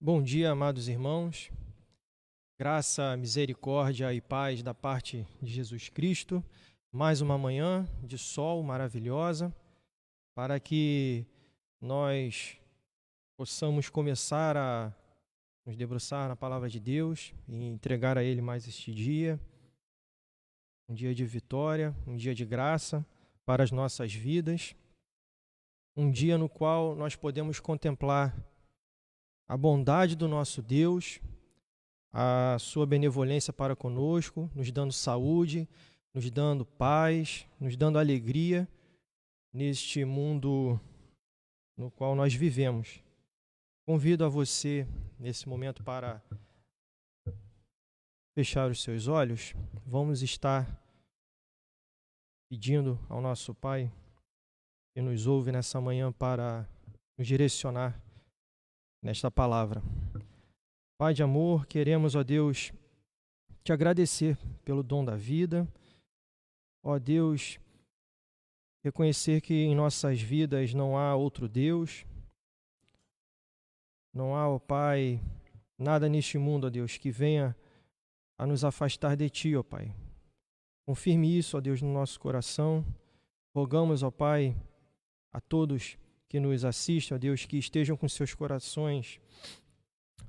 Bom dia, amados irmãos. Graça, misericórdia e paz da parte de Jesus Cristo. Mais uma manhã de sol maravilhosa para que nós possamos começar a nos debruçar na palavra de Deus e entregar a Ele mais este dia. Um dia de vitória, um dia de graça para as nossas vidas. Um dia no qual nós podemos contemplar a bondade do nosso Deus, a sua benevolência para conosco, nos dando saúde, nos dando paz, nos dando alegria neste mundo no qual nós vivemos. Convido a você, nesse momento, para fechar os seus olhos. Vamos estar pedindo ao nosso Pai que nos ouve nessa manhã para nos direcionar nesta palavra. Pai de amor, queremos, ó Deus, te agradecer pelo dom da vida. Ó Deus, reconhecer que em nossas vidas não há outro Deus. Não há, ó Pai, nada neste mundo, ó Deus, que venha a nos afastar de Ti, ó Pai. Confirme isso, ó Deus, no nosso coração. Rogamos, ó Pai, a todos que nos assistem, ó Deus, que estejam com seus corações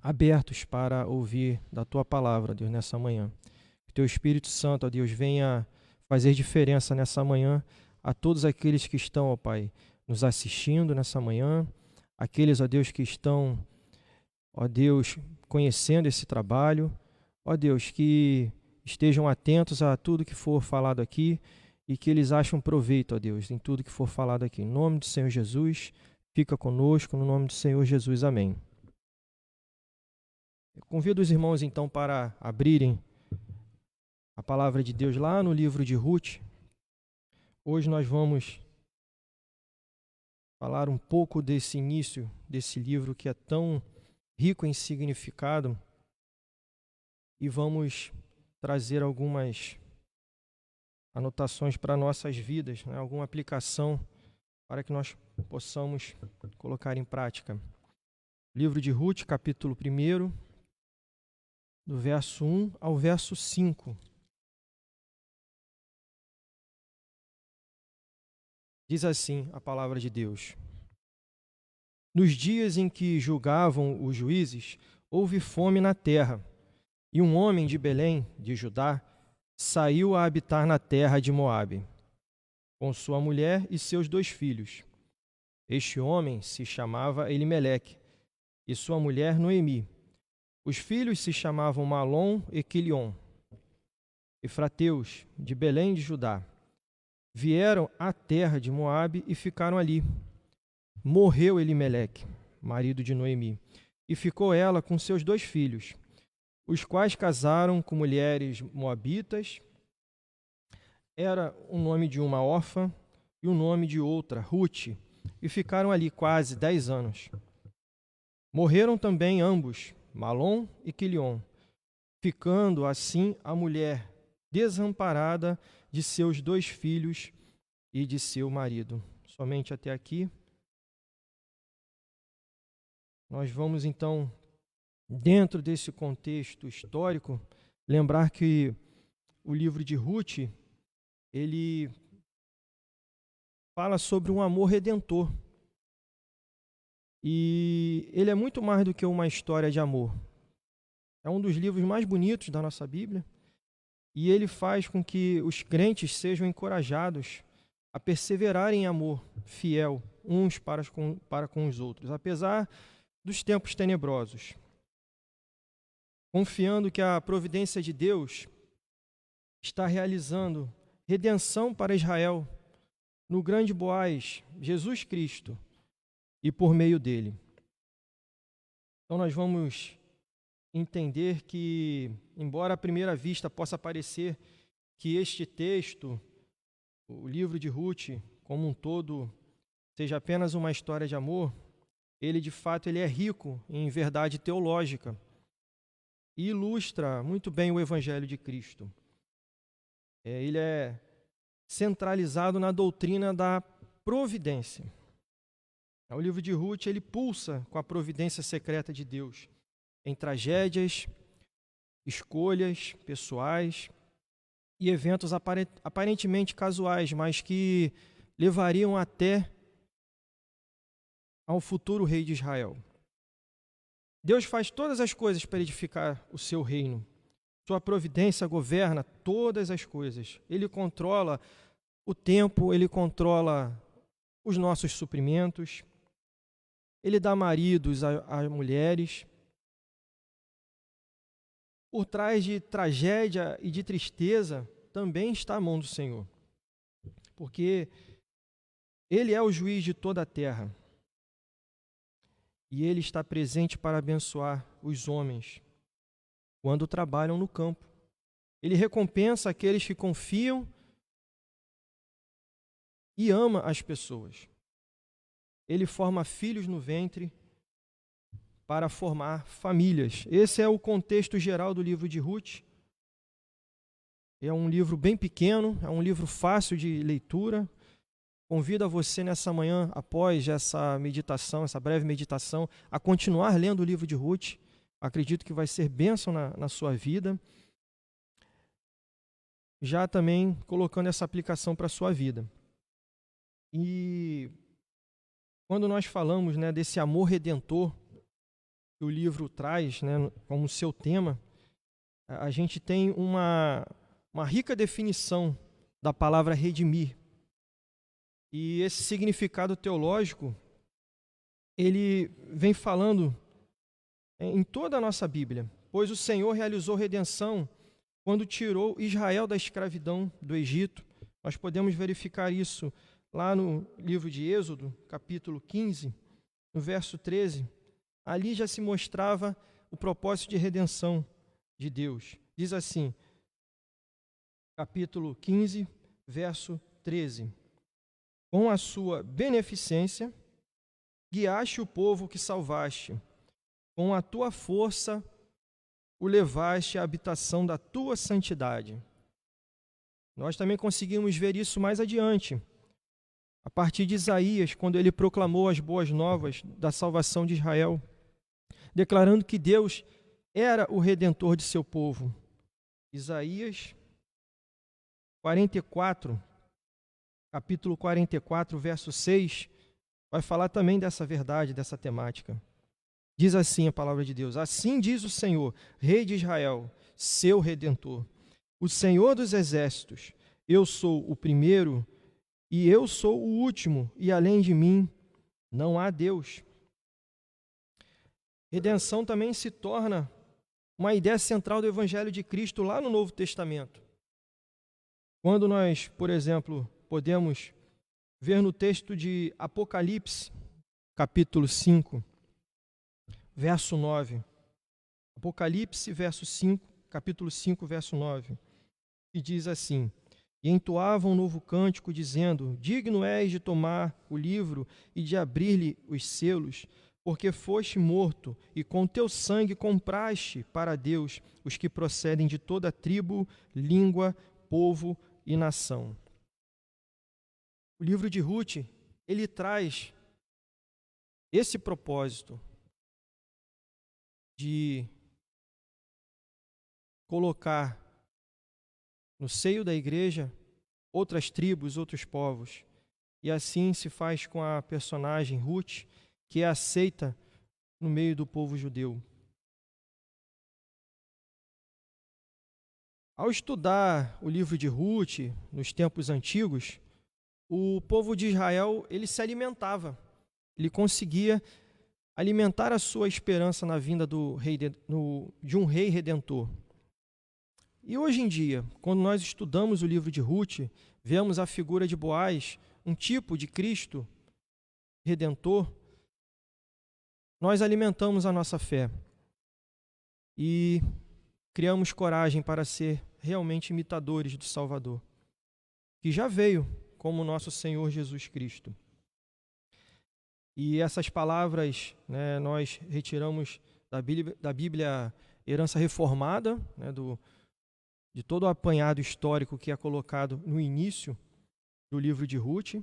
abertos para ouvir da Tua palavra, ó Deus, nessa manhã. Que Teu Espírito Santo, ó Deus, venha fazer diferença nessa manhã a todos aqueles que estão, ó Pai, nos assistindo nessa manhã, aqueles, ó Deus, que estão, ó Deus, conhecendo esse trabalho, ó Deus, que estejam atentos a tudo que for falado aqui e que eles acham proveito, ó Deus, em tudo que for falado aqui. Em nome do Senhor Jesus, fica conosco, no nome do Senhor Jesus, amém. Eu convido os irmãos, então, para abrirem a palavra de Deus lá no livro de Ruth. Hoje nós vamos falar um pouco desse início desse livro que é tão rico em significado e vamos trazer algumas anotações para nossas vidas, né? Alguma aplicação para que nós possamos colocar em prática. Livro de Ruth, capítulo 1, do verso 1 ao verso 5. Diz assim a palavra de Deus: Nos dias em que julgavam os juízes, houve fome na terra, e um homem de Belém, de Judá, saiu a habitar na terra de Moabe, com sua mulher e seus 2 filhos. Este homem se chamava Elimeleque, e sua mulher Noemi. Os filhos se chamavam Malom e Quilion. Efrateus, de Belém de Judá, vieram à terra de Moabe e ficaram ali. Morreu Elimeleque, marido de Noemi, e ficou ela com seus 2 filhos, os quais casaram com mulheres moabitas. Era o nome de uma órfã e o nome de outra, Ruth, e ficaram ali quase 10 anos. Morreram também ambos, Malom e Quilion, ficando assim a mulher desamparada de seus 2 filhos e de seu marido. Somente até aqui. Nós vamos então, dentro desse contexto histórico, lembrar que o livro de Ruth, ele fala sobre um amor redentor. E ele é muito mais do que uma história de amor. É um dos livros mais bonitos da nossa Bíblia. E ele faz com que os crentes sejam encorajados a perseverarem em amor fiel uns para com os outros, apesar dos tempos tenebrosos. Confiando que a providência de Deus está realizando redenção para Israel no grande Boaz, Jesus Cristo, e por meio dele. Então nós vamos entender que, embora à primeira vista possa parecer que este texto, o livro de Ruth, como um todo, seja apenas uma história de amor, ele de fato ele é rico em verdade teológica e ilustra muito bem o Evangelho de Cristo. Ele é centralizado na doutrina da providência. O livro de Ruth, ele pulsa com a providência secreta de Deus. em tragédias, escolhas pessoais e eventos aparentemente casuais, mas que levariam até ao futuro rei de Israel. Deus faz todas as coisas para edificar o seu reino. Sua providência governa todas as coisas. Ele controla o tempo, ele controla os nossos suprimentos, ele dá maridos a mulheres. Por trás de tragédia e de tristeza também está a mão do Senhor, porque Ele é o juiz de toda a terra e Ele está presente para abençoar os homens quando trabalham no campo. Ele recompensa aqueles que confiam e ama as pessoas. Ele forma filhos no ventre para formar famílias. Esse é o contexto geral do livro de Ruth. É um livro bem pequeno, é um livro fácil de leitura. Convido você nessa manhã, após essa meditação, essa breve meditação, a continuar lendo o livro de Ruth. Acredito que vai ser bênção na sua vida. Já também colocando essa aplicação para a sua vida. E quando nós falamos, né, desse amor redentor que o livro traz, né, como seu tema, a gente tem uma rica definição da palavra redimir. E esse significado teológico, ele vem falando em toda a nossa Bíblia, pois o Senhor realizou redenção quando tirou Israel da escravidão do Egito. Nós podemos verificar isso lá no livro de Êxodo, capítulo 15, no verso 13. Ali já se mostrava o propósito de redenção de Deus. Diz assim, capítulo 15, verso 13. Com a sua beneficência, guiaste o povo que salvaste. Com a tua força, o levaste à habitação da tua santidade. Nós também conseguimos ver isso mais adiante, a partir de Isaías, quando ele proclamou as boas novas da salvação de Israel, declarando que Deus era o redentor de seu povo. Isaías 44, capítulo 44, verso 6, vai falar também dessa verdade, dessa temática. Diz assim a palavra de Deus: assim diz o Senhor, Rei de Israel, seu Redentor, o Senhor dos exércitos, eu sou o primeiro e eu sou o último, e além de mim não há Deus. Redenção também se torna uma ideia central do Evangelho de Cristo lá no Novo Testamento. Quando nós, por exemplo, podemos ver no texto de Apocalipse, capítulo 5, verso 9. Apocalipse, capítulo 5, verso 9. Que diz assim: e entoavam um novo cântico, dizendo: digno és de tomar o livro e de abrir-lhe os selos, porque foste morto, e com teu sangue compraste para Deus os que procedem de toda tribo, língua, povo e nação. O livro de Ruth, ele traz esse propósito de colocar no seio da igreja outras tribos, outros povos. E assim se faz com a personagem Ruth, que é aceita no meio do povo judeu. Ao estudar o livro de Ruth, nos tempos antigos, o povo de Israel, ele se alimentava. Ele conseguia alimentar a sua esperança na vinda de um rei redentor. E hoje em dia, quando nós estudamos o livro de Ruth, vemos a figura de Boaz, um tipo de Cristo redentor, nós alimentamos a nossa fé e criamos coragem para ser realmente imitadores do Salvador, que já veio como nosso Senhor Jesus Cristo. E essas palavras, né, nós retiramos da Bíblia Herança Reformada, né, de todo o apanhado histórico que é colocado no início do livro de Ruth,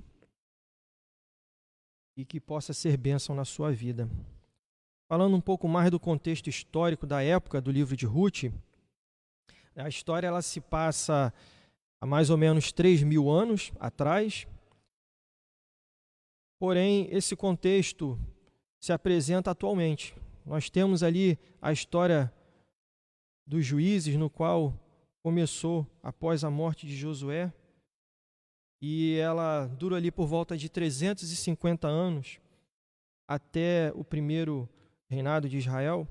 e que possa ser bênção na sua vida. falando um pouco mais do contexto histórico da época do livro de Ruth, a história ela se passa há mais ou menos 3.000 anos atrás, porém esse contexto se apresenta atualmente. Nós temos ali a história dos juízes, no qual começou após a morte de Josué, e ela dura ali por volta de 350 anos, até o primeiro reinado de Israel.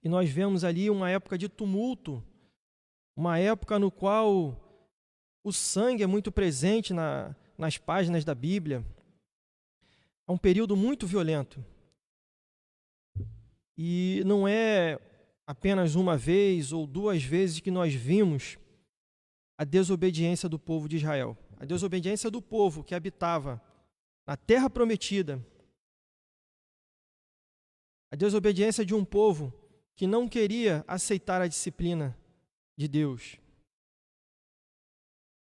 E nós vemos ali uma época de tumulto, uma época no qual o sangue é muito presente nas páginas da Bíblia. É um período muito violento. E não é apenas uma vez ou duas vezes que nós vimos a desobediência do povo de Israel. A desobediência do povo que habitava na terra prometida. A desobediência de um povo que não queria aceitar a disciplina de Deus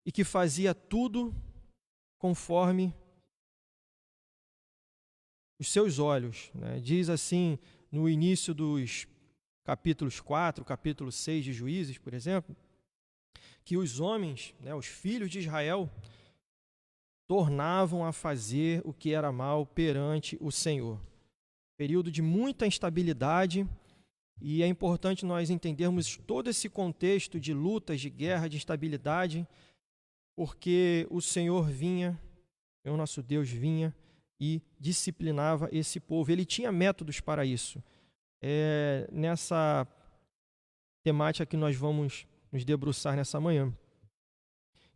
e que fazia tudo conforme os seus olhos, né? Diz assim, no início dos capítulos 4, capítulo 6 de Juízes, por exemplo, que os homens, né, os filhos de Israel, tornavam a fazer o que era mal perante o Senhor. Período de muita instabilidade, e é importante nós entendermos todo esse contexto de lutas, de guerra, de instabilidade, porque o Senhor vinha, o nosso Deus vinha e disciplinava esse povo. Ele tinha métodos para isso. É nessa temática que nós vamos nos debruçar nessa manhã.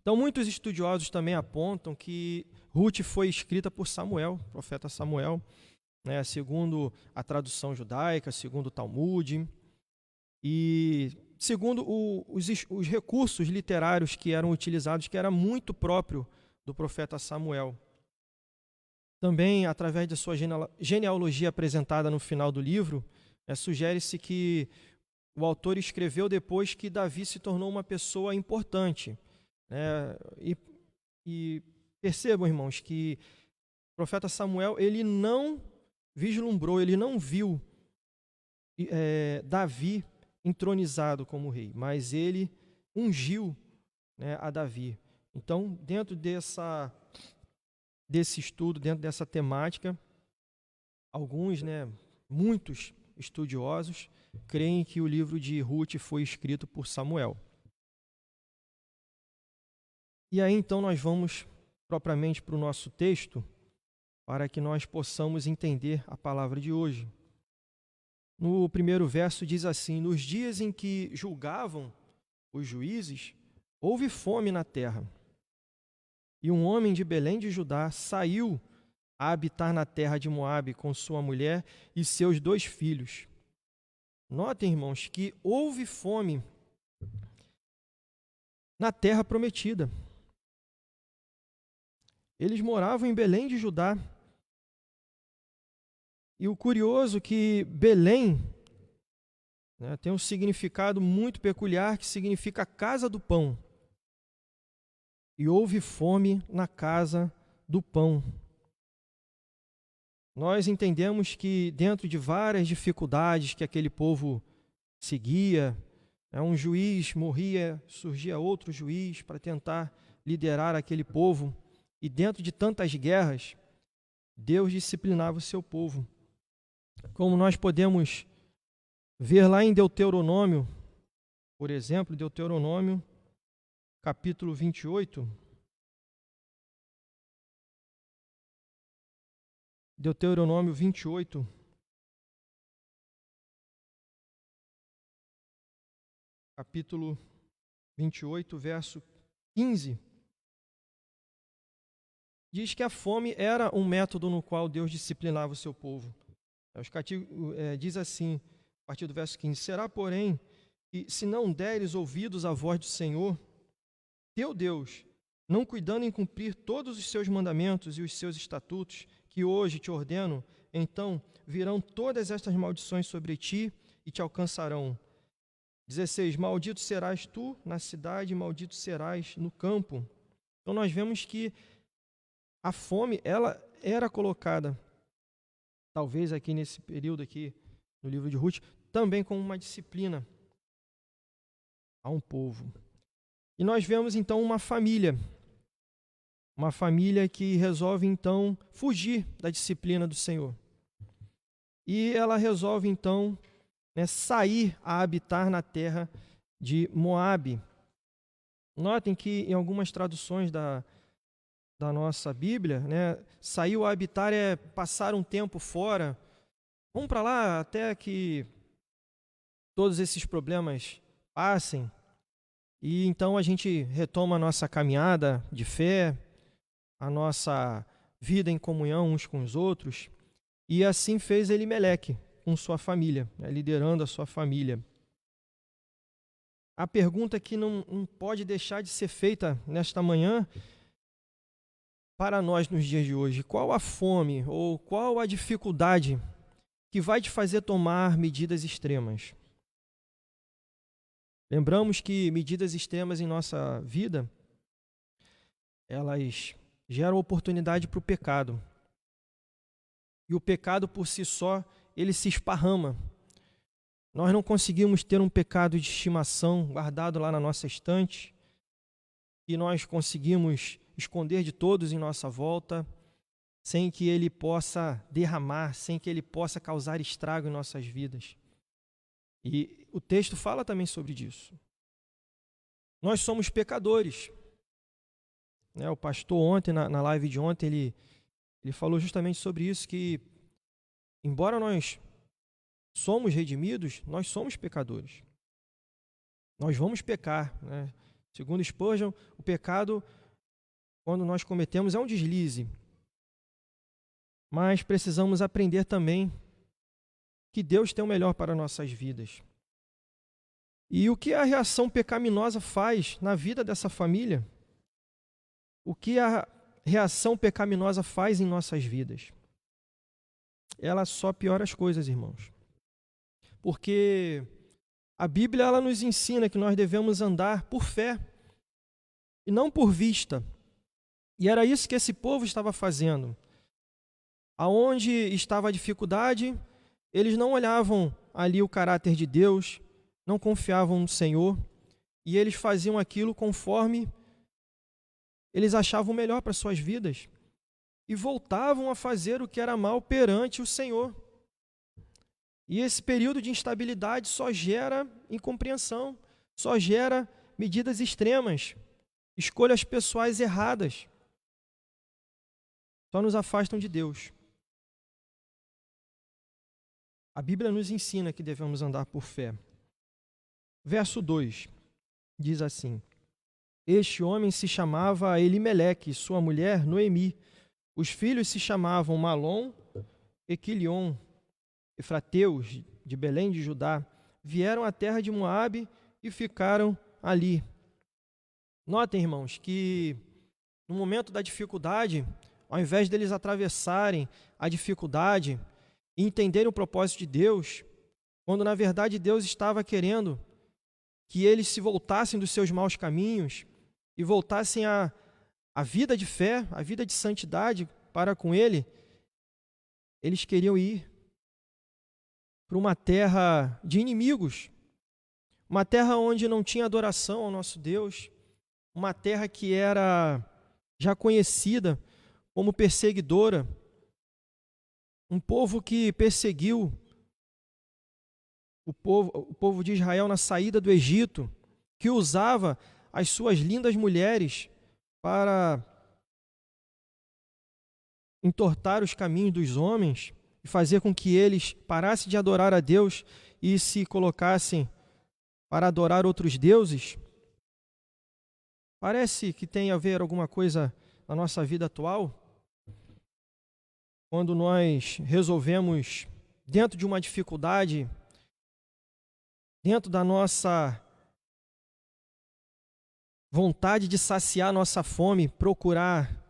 Então, muitos estudiosos também apontam que Ruth foi escrita por Samuel, profeta Samuel, né, segundo a tradução judaica, segundo o Talmud, e segundo os recursos literários que eram utilizados, que era muito próprio do profeta Samuel. Também, através de sua genealogia apresentada no final do livro, sugere-se que o autor escreveu depois que Davi se tornou uma pessoa importante. E percebam, irmãos, que o profeta Samuel ele não vislumbrou, ele não viu Davi entronizado como rei, mas ele ungiu, né, a Davi. Então, dentro desse estudo, dentro dessa temática, alguns, muitos estudiosos, creem que o livro de Ruth foi escrito por Samuel. E aí, então, nós vamos propriamente para o nosso texto, para que nós possamos entender a palavra de hoje. No primeiro verso diz assim: nos dias em que julgavam os juízes, houve fome na terra. E um homem de Belém de Judá saiu a habitar na terra de Moabe com sua mulher e seus 2 filhos. Notem, irmãos, que houve fome na terra prometida. Eles moravam em Belém de Judá. E o curioso é que Belém, tem um significado muito peculiar, que significa casa do pão. E houve fome na casa do pão. Nós entendemos que dentro de várias dificuldades que aquele povo seguia, um juiz morria, surgia outro juiz para tentar liderar aquele povo. E dentro de tantas guerras, Deus disciplinava o seu povo. Como nós podemos ver lá em Deuteronômio, por exemplo, Deuteronômio, capítulo 28. Deuteronômio 28. Capítulo 28, verso 15. Diz que a fome era um método no qual Deus disciplinava o seu povo. Diz assim, a partir do verso 15: será, porém, que se não deres ouvidos à voz do Senhor, teu Deus, não cuidando em cumprir todos os seus mandamentos e os seus estatutos, que hoje te ordeno, então virão todas estas maldições sobre ti e te alcançarão. 16, maldito serás tu na cidade, maldito serás no campo. Então nós vemos que a fome, ela era colocada talvez aqui nesse período aqui no livro de Ruth, também como uma disciplina a um povo. E nós vemos então uma família que resolve então fugir da disciplina do Senhor. E ela resolve então, né, sair a habitar na terra de Moabe. Notem que em algumas traduções da nossa Bíblia, né, saiu a habitar é passar um tempo fora. Vamos para lá até que todos esses problemas passem. E então a gente retoma a nossa caminhada de fé, a nossa vida em comunhão uns com os outros. E assim fez Elimeleque com sua família, né, liderando a sua família. A pergunta que não pode deixar de ser feita nesta manhã para nós nos dias de hoje: qual a fome ou qual a dificuldade que vai te fazer tomar medidas extremas? Lembramos que medidas extremas em nossa vida, elas geram oportunidade para o pecado. E o pecado por si só, ele se esparrama. Nós não conseguimos ter um pecado de estimação guardado lá na nossa estante, que nós conseguimos esconder de todos em nossa volta, sem que ele possa derramar, sem que ele possa causar estrago em nossas vidas. E o texto fala também sobre isso. Nós somos pecadores. Né, o pastor ontem, na live de ontem, ele falou justamente sobre isso, que embora nós somos redimidos, nós somos pecadores. Nós vamos pecar, né? Segundo Spurgeon, o pecado, quando nós cometemos, é um deslize. Mas precisamos aprender também que Deus tem o melhor para nossas vidas. E o que a reação pecaminosa faz na vida dessa família? O que a reação pecaminosa faz em nossas vidas? Ela só piora as coisas, irmãos. Porque a Bíblia ela nos ensina que nós devemos andar por fé e não por vista. E era isso que esse povo estava fazendo. Aonde estava a dificuldade, eles não olhavam ali o caráter de Deus, não confiavam no Senhor, e eles faziam aquilo conforme eles achavam melhor para suas vidas, e voltavam a fazer o que era mal perante o Senhor. E esse período de instabilidade só gera incompreensão, só gera medidas extremas, escolhas pessoais erradas, só nos afastam de Deus. A Bíblia nos ensina que devemos andar por fé. Verso 2 diz assim: Este homem se chamava Elimeleque, sua mulher Noemi. Os filhos se chamavam Malom e Quilion, efrateus de Belém de Judá. Vieram à terra de Moabe e ficaram ali. Notem, irmãos, que no momento da dificuldade, ao invés deles atravessarem a dificuldade e entenderem o propósito de Deus, quando na verdade Deus estava querendo que eles se voltassem dos seus maus caminhos e voltassem à vida de fé, à vida de santidade para com Ele, eles queriam ir para uma terra de inimigos, uma terra onde não tinha adoração ao nosso Deus, uma terra que era já conhecida como perseguidora, um povo que perseguiu o povo de Israel na saída do Egito, que usava as suas lindas mulheres para entortar os caminhos dos homens e fazer com que eles parassem de adorar a Deus e se colocassem para adorar outros deuses. Parece que tem a ver alguma coisa na nossa vida atual, quando nós resolvemos, dentro de uma dificuldade, dentro da nossa vontade de saciar nossa fome, procurar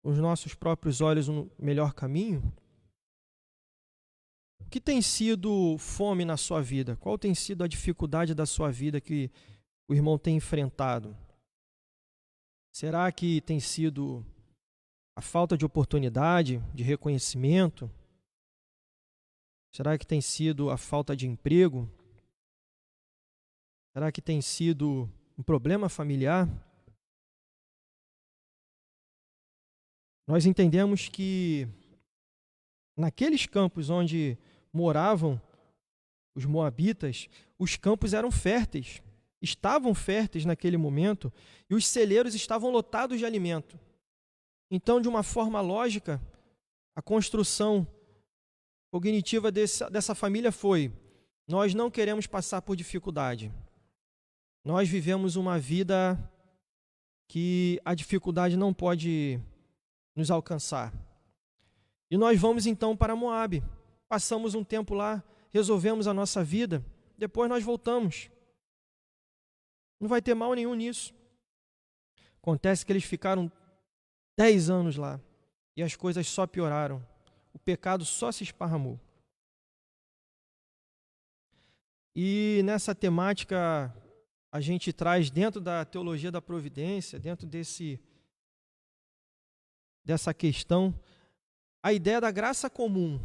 os nossos próprios olhos um melhor caminho. O que tem sido fome na sua vida? Qual tem sido a dificuldade da sua vida que o irmão tem enfrentado? Será que tem sido a falta de oportunidade, de reconhecimento, Será que tem sido a falta de emprego? Será que tem sido um problema familiar? Nós entendemos que naqueles campos onde moravam os moabitas, os campos eram férteis, estavam férteis naquele momento, e os celeiros estavam lotados de alimento. Então, de uma forma lógica, a construção cognitiva dessa família foi: nós não queremos passar por dificuldade. Nós vivemos uma vida que a dificuldade não pode nos alcançar. E nós vamos então para Moabe. Passamos um tempo lá, resolvemos a nossa vida, depois nós voltamos. Não vai ter mal nenhum nisso. Acontece que eles ficaram 10 anos lá e as coisas só pioraram. O pecado só se esparramou. E nessa temática a gente traz dentro da teologia da providência, dentro dessa questão, a ideia da graça comum,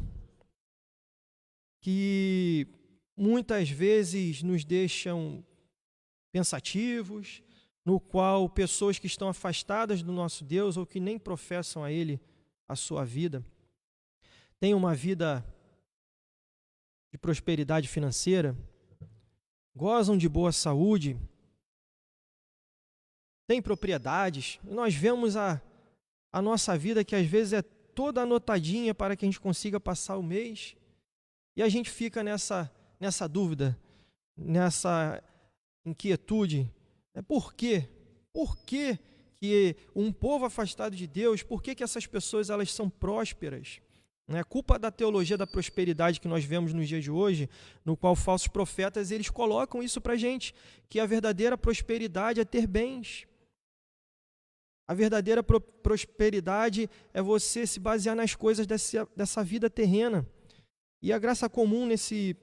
que muitas vezes nos deixam pensativos, no qual pessoas que estão afastadas do nosso Deus ou que nem professam a Ele a sua vida, têm uma vida de prosperidade financeira, gozam de boa saúde, têm propriedades. Nós vemos a nossa vida que às vezes é toda anotadinha para que a gente consiga passar o mês, e a gente fica nessa dúvida, nessa inquietude. Por quê? Por que um povo afastado de Deus, por que essas pessoas elas são prósperas? É culpa da teologia da prosperidade que nós vemos nos dias de hoje, no qual falsos profetas eles colocam isso para a gente, que a verdadeira prosperidade é ter bens. A verdadeira prosperidade é você se basear nas coisas dessa vida terrena. E a graça comum nesse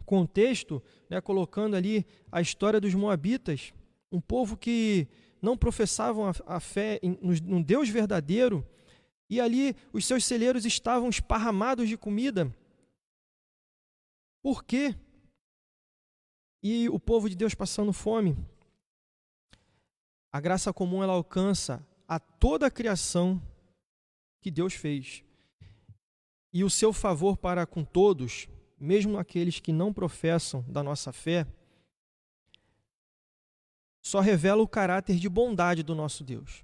contexto, colocando ali a história dos moabitas, um povo que não professavam a fé num Deus verdadeiro, e ali os seus celeiros estavam esparramados de comida. Por quê? E o povo de Deus passando fome. A graça comum ela alcança a toda a criação que Deus fez. E o seu favor para com todos, mesmo aqueles que não professam da nossa fé, só revela o caráter de bondade do nosso Deus.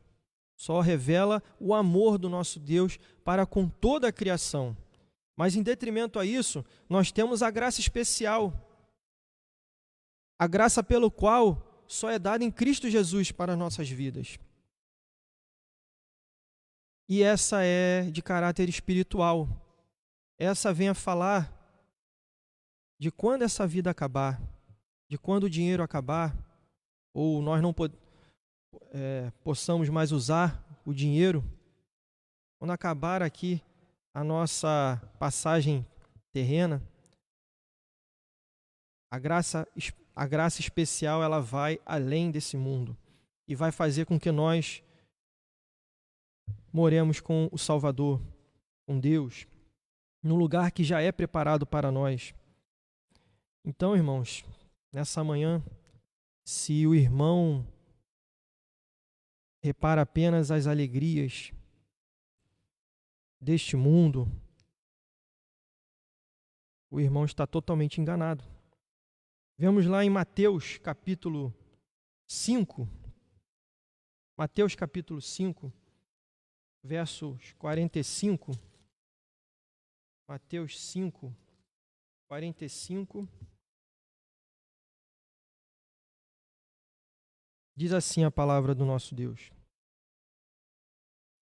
Só revela o amor do nosso Deus para com toda a criação. Mas em detrimento a isso, nós temos a graça especial. A graça pelo qual só é dada em Cristo Jesus para nossas vidas. E essa é de caráter espiritual. Essa vem a falar de quando essa vida acabar, de quando o dinheiro acabar, ou nós não possamos mais usar o dinheiro, quando acabar aqui a nossa passagem terrena, a graça especial ela vai além desse mundo e vai fazer com que nós moremos com o Salvador, com Deus, num lugar que já é preparado para nós. Então, irmãos, nessa manhã, se o irmão repara apenas as alegrias deste mundo, o irmão está totalmente enganado. Vemos lá em Mateus capítulo 5, Mateus capítulo 5, versos 45, Mateus 5, 45, diz assim a palavra do nosso Deus: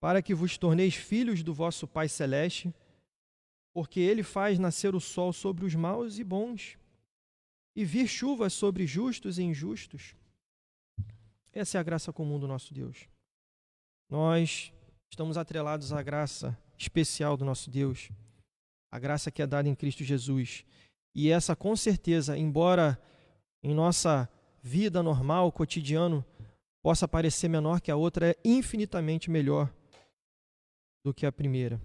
para que vos torneis filhos do vosso Pai Celeste, porque Ele faz nascer o sol sobre os maus e bons, e vir chuvas sobre justos e injustos. Essa é a graça comum do nosso Deus. Nós estamos atrelados à graça especial do nosso Deus, a graça que é dada em Cristo Jesus. E essa, com certeza, embora em nossa vida normal, cotidiano, possa parecer menor que a outra, é infinitamente melhor do que a primeira.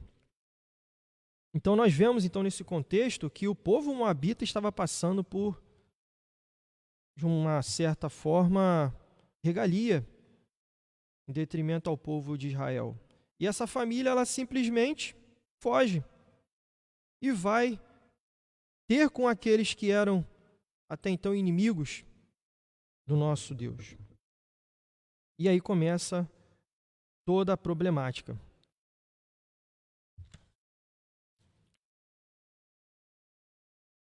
Então nós vemos então nesse contexto que o povo moabita estava passando por, de uma certa forma, regalia em detrimento ao povo de Israel. E essa família, ela simplesmente foge e vai ter com aqueles que eram até então inimigos do nosso Deus. E aí começa toda a problemática.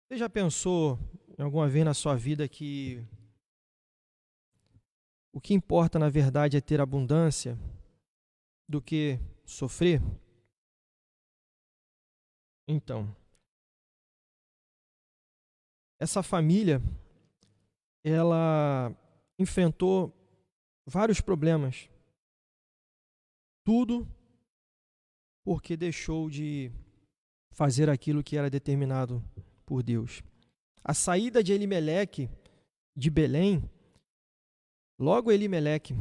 Você já pensou alguma vez na sua vida que o que importa na verdade é ter abundância do que sofrer? Então, essa família, ela enfrentou vários problemas. Tudo porque deixou de fazer aquilo que era determinado por Deus. A saída de Elimeleque de Belém, logo Elimeleque,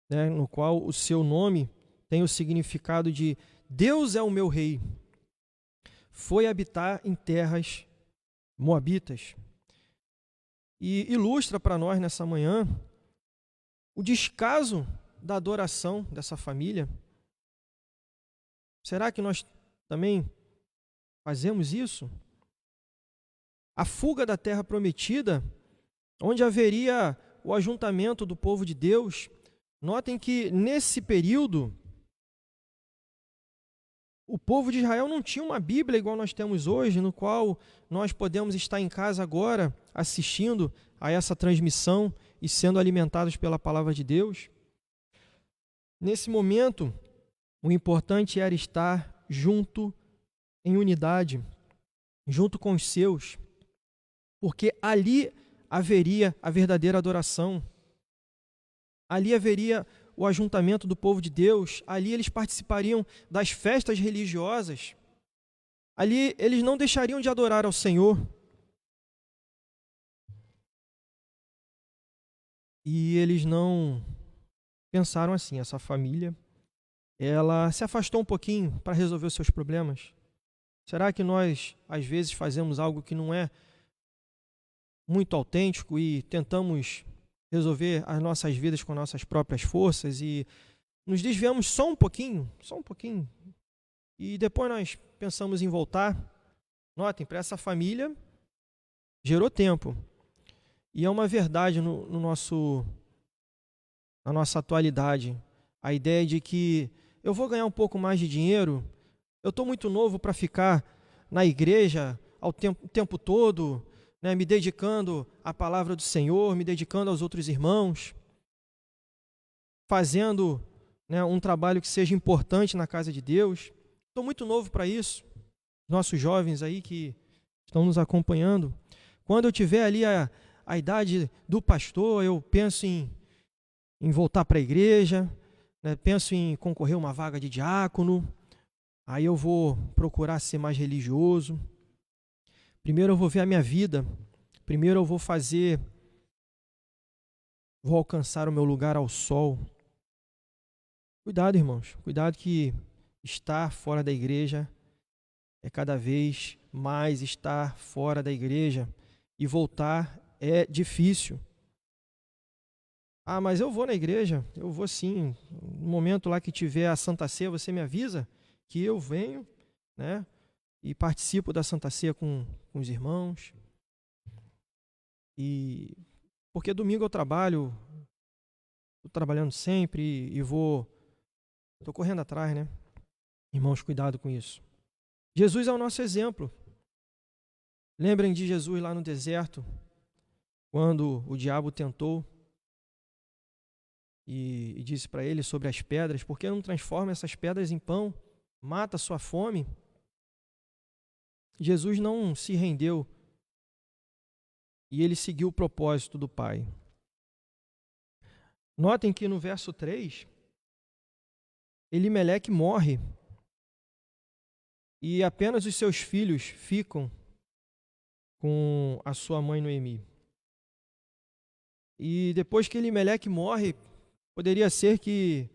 né, no qual o seu nome tem o significado de Deus é o meu rei, foi habitar em terras moabitas. E ilustra para nós nessa manhã o descaso da adoração dessa família. Será que nós também fazemos isso? A fuga da terra prometida, onde haveria o ajuntamento do povo de Deus. Notem que nesse período o povo de Israel não tinha uma Bíblia igual nós temos hoje, no qual nós podemos estar em casa agora assistindo a essa transmissão e sendo alimentados pela palavra de Deus. Nesse momento, o importante era estar junto, em unidade, junto com os seus, porque ali haveria a verdadeira adoração, ali haveria o ajuntamento do povo de Deus, ali eles participariam das festas religiosas, ali eles não deixariam de adorar ao Senhor. E eles não pensaram assim, essa família, ela se afastou um pouquinho para resolver os seus problemas. Será que nós, às vezes, fazemos algo que não é muito autêntico e tentamos resolver as nossas vidas com nossas próprias forças e nos desviamos só um pouquinho, e depois nós pensamos em voltar? Notem, para essa família, gerou tempo. E é uma verdade na nossa atualidade, a ideia de que eu vou ganhar um pouco mais de dinheiro, eu estou muito novo para ficar na igreja o tempo todo, né, me dedicando à palavra do Senhor, me dedicando aos outros irmãos, fazendo, né, um trabalho que seja importante na casa de Deus. Estou muito novo para isso. Nossos jovens aí que estão nos acompanhando, quando eu tiver ali a idade do pastor, eu penso em voltar para a igreja, né, penso em concorrer a uma vaga de diácono, aí eu vou procurar ser mais religioso. Primeiro eu vou ver a minha vida, primeiro eu vou alcançar o meu lugar ao sol. Cuidado, irmãos, cuidado que estar fora da igreja é cada vez mais estar fora da igreja e voltar é difícil. Ah, mas eu vou na igreja, eu vou sim. No momento lá que tiver a Santa Ceia, você me avisa que eu venho, né, e participo da Santa Ceia com os irmãos. E porque domingo eu trabalho, estou trabalhando sempre e estou correndo atrás, né? Irmãos, cuidado com isso. Jesus é o nosso exemplo. Lembrem de Jesus lá no deserto, quando o diabo tentou e disse para ele sobre as pedras: por que não transforma essas pedras em pão? Mata a sua fome. Jesus não se rendeu e ele seguiu o propósito do Pai. Notem que no verso 3, Elimeleque morre e apenas os seus filhos ficam com a sua mãe Noemi. E depois que Elimeleque morre, poderia ser que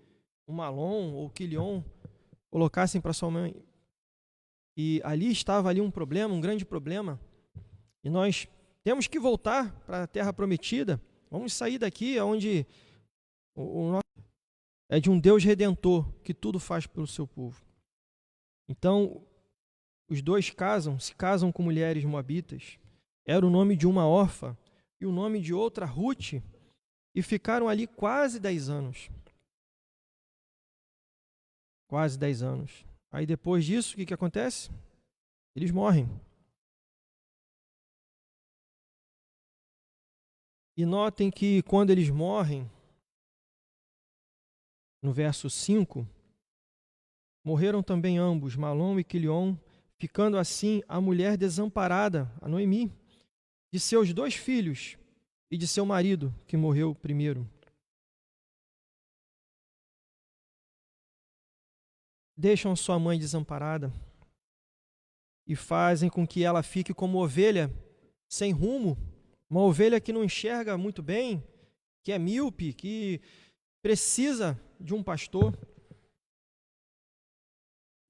o Malom ou o Quilion colocassem para sua mãe e ali estava ali um problema, um grande problema, e nós temos que voltar para a terra prometida. Vamos sair daqui onde o nosso é de um Deus redentor que tudo faz pelo seu povo. Então, os dois se casam com mulheres moabitas. Era o nome de uma órfã e o nome de outra, Ruth, e ficaram ali quase 10 anos. Quase 10 anos. Aí depois disso, o que acontece? Eles morrem. E notem que quando eles morrem, no verso 5, morreram também ambos, Malom e Quilion, ficando assim a mulher desamparada, a Noemi, de seus 2 filhos e de seu marido, que morreu primeiro. Deixam sua mãe desamparada e fazem com que ela fique como ovelha sem rumo, uma ovelha que não enxerga muito bem, que é míope, que precisa de um pastor.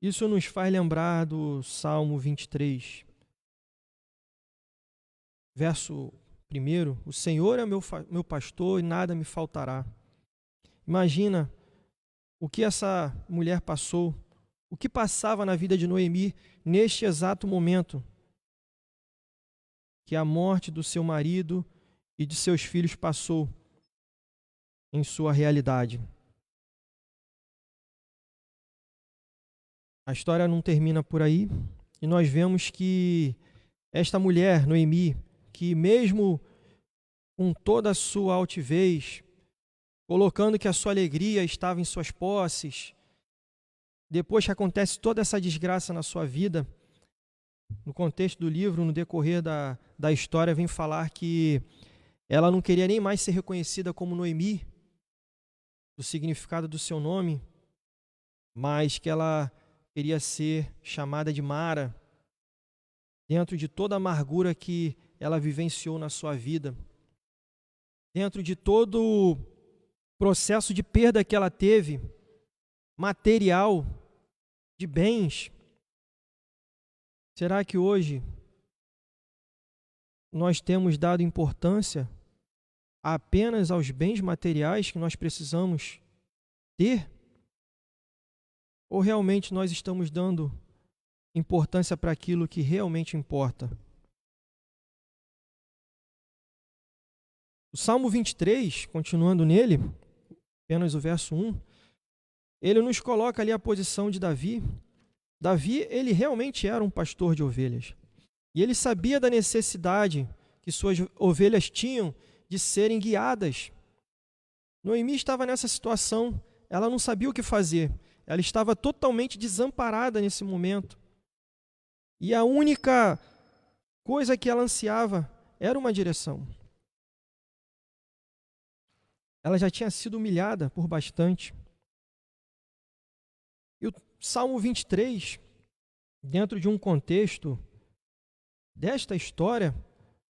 Isso nos faz lembrar do Salmo 23, verso 1, o Senhor é meu pastor e nada me faltará. Imagina o que essa mulher passou, o que passava na vida de Noemi neste exato momento, que a morte do seu marido e de seus filhos passou em sua realidade. A história não termina por aí, e nós vemos que esta mulher, Noemi, que mesmo com toda a sua altivez, colocando que a sua alegria estava em suas posses, depois que acontece toda essa desgraça na sua vida, no contexto do livro, no decorrer da história, vem falar que ela não queria nem mais ser reconhecida como Noemi, do significado do seu nome, mas que ela queria ser chamada de Mara, dentro de toda a amargura que ela vivenciou na sua vida, dentro de todo o processo de perda que ela teve, material, de bens. Será que hoje nós temos dado importância apenas aos bens materiais que nós precisamos ter? Ou realmente nós estamos dando importância para aquilo que realmente importa? O Salmo 23, continuando nele, apenas o verso 1, ele nos coloca ali a posição de Davi. Davi, ele realmente era um pastor de ovelhas. E ele sabia da necessidade que suas ovelhas tinham de serem guiadas. Noemi estava nessa situação, ela não sabia o que fazer. Ela estava totalmente desamparada nesse momento. E a única coisa que ela ansiava era uma direção. Ela já tinha sido humilhada por bastante. E o Salmo 23, dentro de um contexto desta história,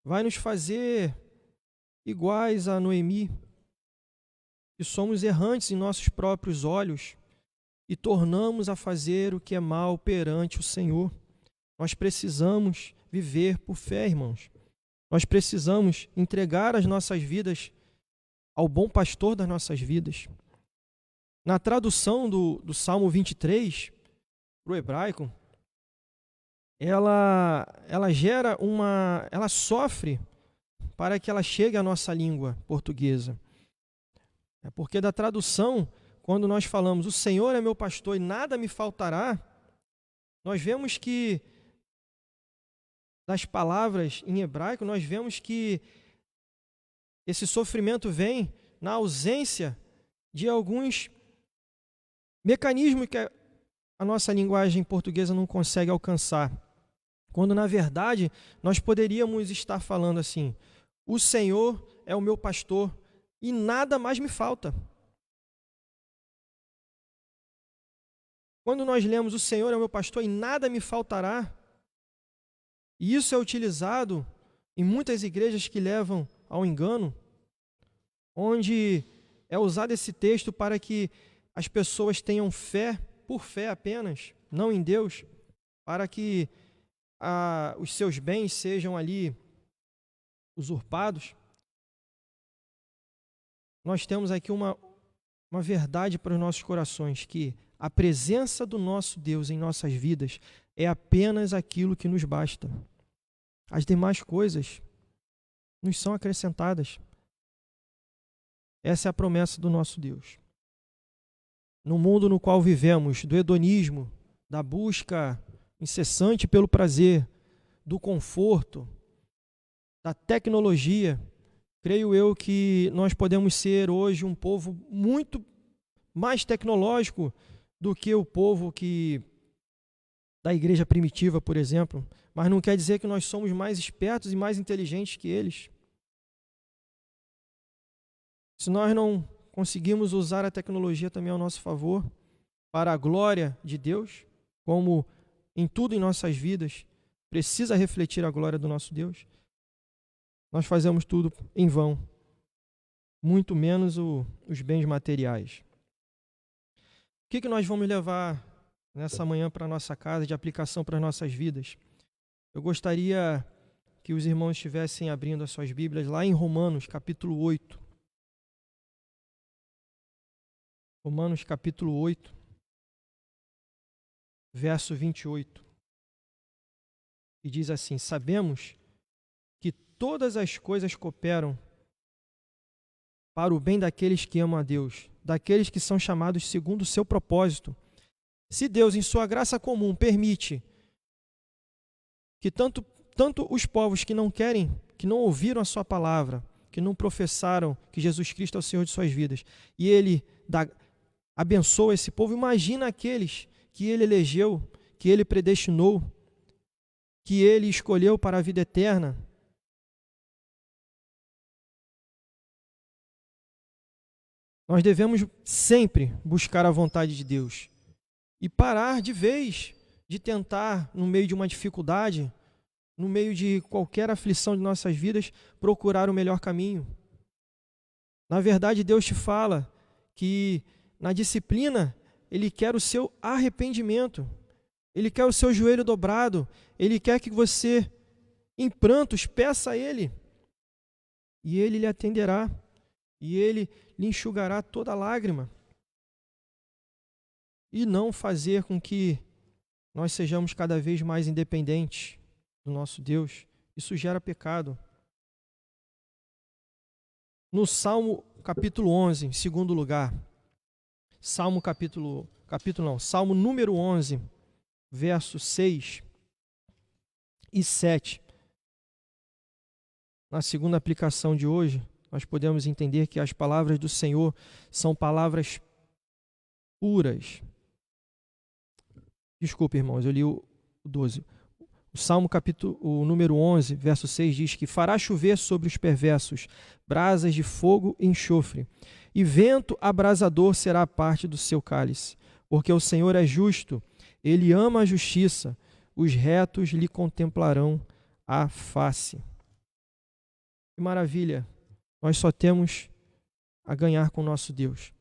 vai nos fazer iguais a Noemi, que somos errantes em nossos próprios olhos e tornamos a fazer o que é mal perante o Senhor. Nós precisamos viver por fé, irmãos. Nós precisamos entregar as nossas vidas ao bom pastor das nossas vidas. Na tradução do Salmo 23, para o hebraico, ela gera ela sofre para que ela chegue à nossa língua portuguesa. É porque da tradução, quando nós falamos, o Senhor é meu pastor e nada me faltará, nós vemos que, das palavras em hebraico, nós vemos que esse sofrimento vem na ausência de alguns mecanismos que a nossa linguagem portuguesa não consegue alcançar. Quando, na verdade, nós poderíamos estar falando assim: o Senhor é o meu pastor e nada mais me falta. Quando nós lemos o Senhor é o meu pastor e nada me faltará, e isso é utilizado em muitas igrejas que levam ao engano, onde é usado esse texto para que as pessoas tenham fé, por fé apenas, não em Deus, para que os seus bens sejam ali usurpados, nós temos aqui uma verdade para os nossos corações, que a presença do nosso Deus em nossas vidas é apenas aquilo que nos basta. As demais coisas nos são acrescentadas. Essa é a promessa do nosso Deus. No mundo no qual vivemos, do hedonismo, da busca incessante pelo prazer, do conforto, da tecnologia, creio eu que nós podemos ser hoje um povo muito mais tecnológico do que o povo da igreja primitiva, por exemplo, mas não quer dizer que nós somos mais espertos e mais inteligentes que eles. Se nós não conseguimos usar a tecnologia também ao nosso favor, para a glória de Deus, como em tudo em nossas vidas precisa refletir a glória do nosso Deus, nós fazemos tudo em vão, muito menos os bens materiais. O que nós vamos levar nessa manhã para a nossa casa, de aplicação para as nossas vidas? Eu gostaria que os irmãos estivessem abrindo as suas Bíblias lá em Romanos, capítulo 8. Romanos, capítulo 8, verso 28. E diz assim: sabemos que todas as coisas cooperam para o bem daqueles que amam a Deus, daqueles que são chamados segundo o seu propósito. Se Deus, em sua graça comum, permite que tanto os povos que não querem, que não ouviram a sua palavra, que não professaram que Jesus Cristo é o Senhor de suas vidas, e Ele abençoa esse povo, imagina aqueles que Ele elegeu, que Ele predestinou, que Ele escolheu para a vida eterna. Nós devemos sempre buscar a vontade de Deus e parar de vez de tentar, no meio de uma dificuldade, no meio de qualquer aflição de nossas vidas, procurar o melhor caminho. Na verdade, Deus te fala que na disciplina Ele quer o seu arrependimento, Ele quer o seu joelho dobrado, Ele quer que você, em prantos, peça a Ele, e Ele lhe atenderá, e Ele lhe enxugará toda lágrima. E não fazer com que nós sejamos cada vez mais independentes do nosso Deus. Isso gera pecado. No Salmo capítulo 11, em segundo lugar, Salmo número 11, versos 6 e 7. Na segunda aplicação de hoje, nós podemos entender que as palavras do Senhor são palavras puras. Desculpe, irmãos, eu li o 12. O Salmo o número 11, verso 6 diz que fará chover sobre os perversos brasas de fogo e enxofre, e vento abrasador será a parte do seu cálice, porque o Senhor é justo, Ele ama a justiça, os retos lhe contemplarão a face. Que maravilha! Nós só temos a ganhar com o nosso Deus.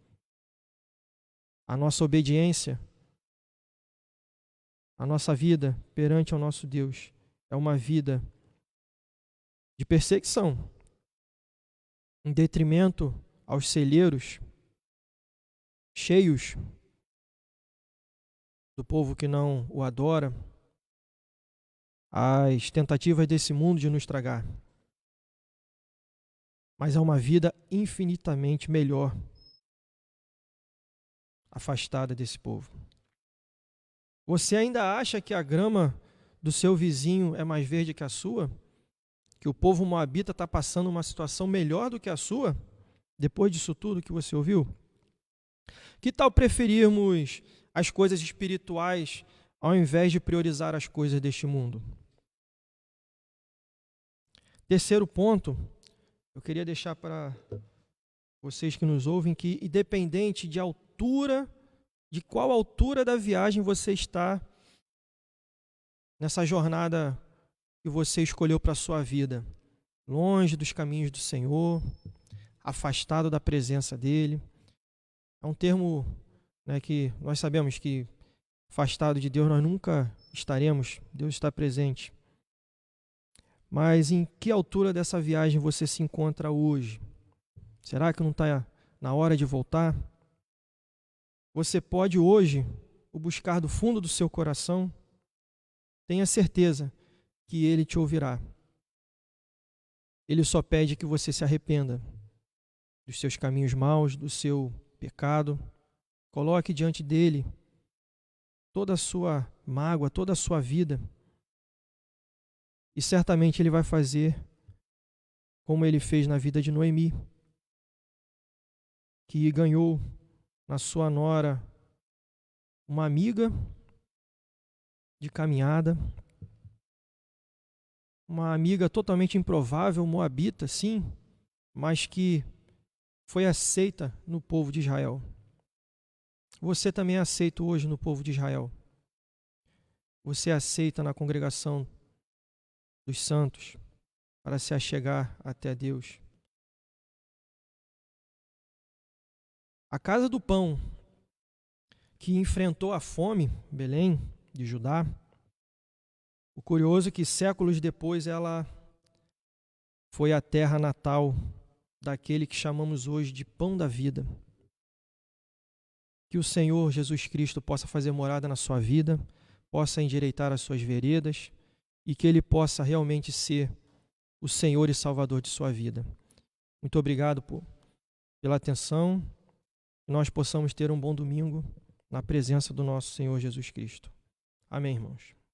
A nossa obediência, a nossa vida perante ao nosso Deus é uma vida de perseguição, em detrimento aos celeiros cheios do povo que não o adora, as tentativas desse mundo de nos tragar. Mas é uma vida infinitamente melhor, afastada desse povo. Você ainda acha que a grama do seu vizinho é mais verde que a sua? Que o povo moabita está passando uma situação melhor do que a sua? Depois disso tudo que você ouviu? Que tal preferirmos as coisas espirituais ao invés de priorizar as coisas deste mundo? Terceiro ponto, eu queria deixar para vocês que nos ouvem que, independente de altura, de qual altura da viagem você está nessa jornada que você escolheu para a sua vida, longe dos caminhos do Senhor, afastado da presença dele. É um termo, né, que nós sabemos que afastado de Deus nós nunca estaremos. Deus está presente. Mas em que altura dessa viagem você se encontra hoje? Será que não está na hora de voltar? Você pode hoje o buscar do fundo do seu coração? Tenha certeza que Ele te ouvirá. Ele só pede que você se arrependa dos seus caminhos maus, do seu pecado. Coloque diante dele toda a sua mágoa, toda a sua vida. E certamente ele vai fazer como ele fez na vida de Noemi, que ganhou na sua nora uma amiga de caminhada, uma amiga totalmente improvável, moabita, sim, mas que foi aceita no povo de Israel. Você também é aceito hoje no povo de Israel. Você é aceita na congregação dos santos para se achegar até Deus. A casa do pão que enfrentou a fome, Belém, de Judá, o curioso é que séculos depois ela foi a terra natal daquele que chamamos hoje de pão da vida. Que o Senhor Jesus Cristo possa fazer morada na sua vida, possa endireitar as suas veredas e que Ele possa realmente ser o Senhor e Salvador de sua vida. Muito obrigado pela atenção. Que nós possamos ter um bom domingo na presença do nosso Senhor Jesus Cristo. Amém, irmãos.